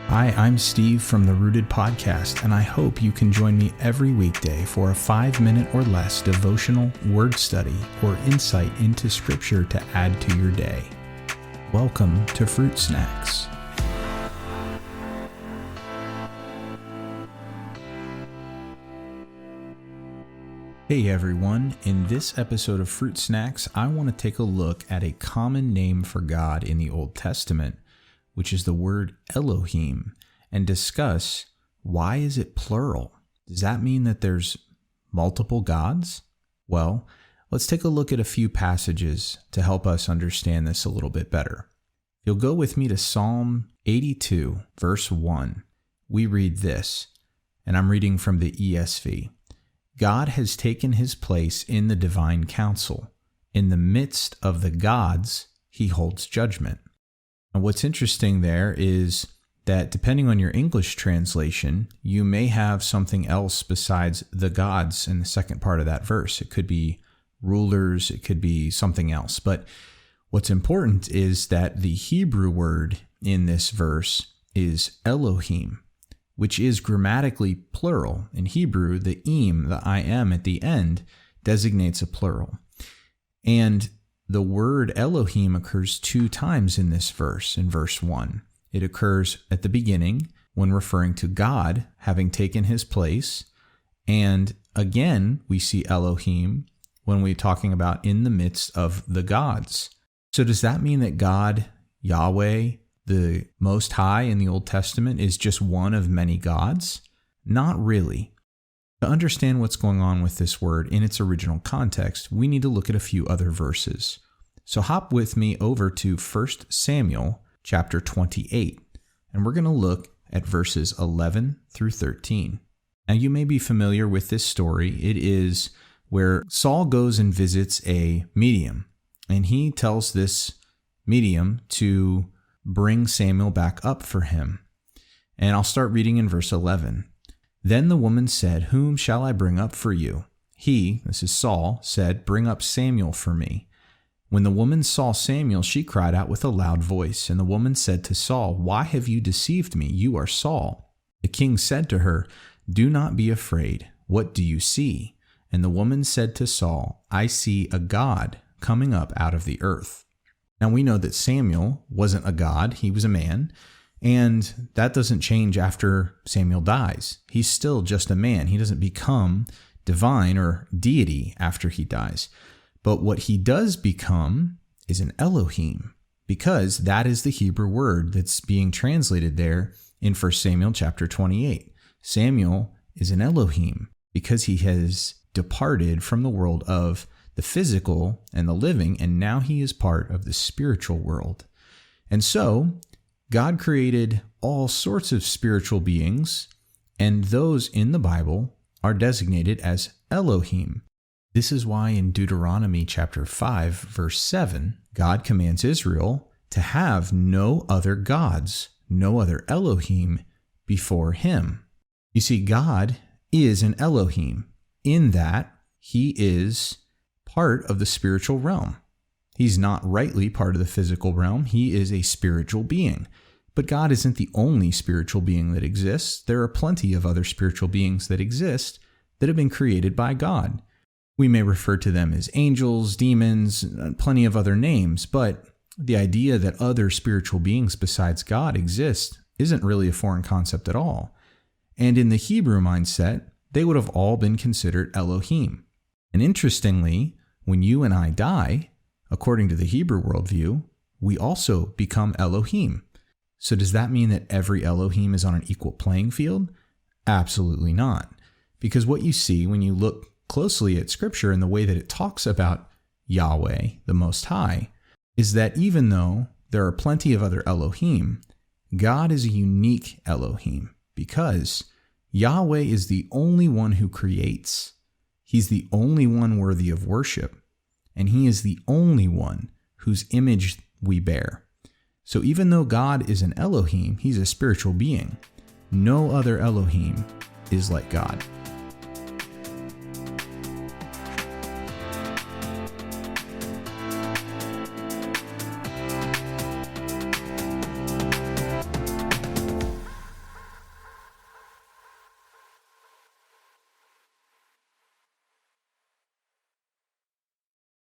Hi, I'm Steve from the Rooted Podcast, and I hope you can join me every weekday for a 5-minute or less devotional word study or insight into Scripture to add to your day. Welcome to Fruit Snacks. Hey everyone, in this episode of Fruit Snacks, I want to take a look at a common name for God in the Old Testament, which is the word Elohim, and discuss why is it plural? Does that mean that there's multiple gods? Well, let's take a look at a few passages to help us understand this a little bit better. You'll go with me to Psalm 82, verse 1. We read this, and I'm reading from the ESV. God has taken his place in the divine council. In the midst of the gods, he holds judgment. And what's interesting there is that depending on your English translation, you may have something else besides the gods in the second part of that verse. It could be rulers, it could be something else. But what's important is that the Hebrew word in this verse is Elohim, which is grammatically plural. In Hebrew, the im, the im at the end, designates a plural. And the word Elohim occurs 2 times in this verse, in verse 1. It occurs at the beginning when referring to God having taken his place. And again, we see Elohim when we're talking about in the midst of the gods. So does that mean that God, Yahweh, the Most High in the Old Testament, is just one of many gods? Not really. To understand what's going on with this word in its original context, we need to look at a few other verses. So hop with me over to 1 Samuel chapter 28, and we're going to look at verses 11 through 13. Now you may be familiar with this story. It is where Saul goes and visits a medium, and he tells this medium to bring Samuel back up for him. And I'll start reading in verse 11. Then the woman said, "Whom shall I bring up for you?" He, this is Saul, said, "Bring up Samuel for me." When the woman saw Samuel, she cried out with a loud voice. And the woman said to Saul, "Why have you deceived me? You are Saul." The king said to her, "Do not be afraid. What do you see?" And the woman said to Saul, "I see a god coming up out of the earth." Now we know that Samuel wasn't a god, he was a man. And that doesn't change after Samuel dies. He's still just a man. He doesn't become divine or deity after he dies. But what he does become is an Elohim, because that is the Hebrew word that's being translated there in 1 Samuel chapter 28. Samuel is an Elohim because he has departed from the world of the physical and the living, and now he is part of the spiritual world. And so God created all sorts of spiritual beings, and those in the Bible are designated as Elohim. This is why in Deuteronomy chapter 5, verse 7, God commands Israel to have no other gods, no other Elohim before him. You see, God is an Elohim in that he is part of the spiritual realm. He's not rightly part of the physical realm. He is a spiritual being. But God isn't the only spiritual being that exists. There are plenty of other spiritual beings that exist that have been created by God. We may refer to them as angels, demons, plenty of other names, but the idea that other spiritual beings besides God exist isn't really a foreign concept at all. And in the Hebrew mindset, they would have all been considered Elohim. And interestingly, when you and I die, according to the Hebrew worldview, we also become Elohim. So does that mean that every Elohim is on an equal playing field? Absolutely not. Because what you see when you look closely at Scripture and the way that it talks about Yahweh, the Most High, is that even though there are plenty of other Elohim, God is a unique Elohim because Yahweh is the only one who creates. He's the only one worthy of worship, and he is the only one whose image we bear. So even though God is an Elohim, he's a spiritual being. No other Elohim is like God.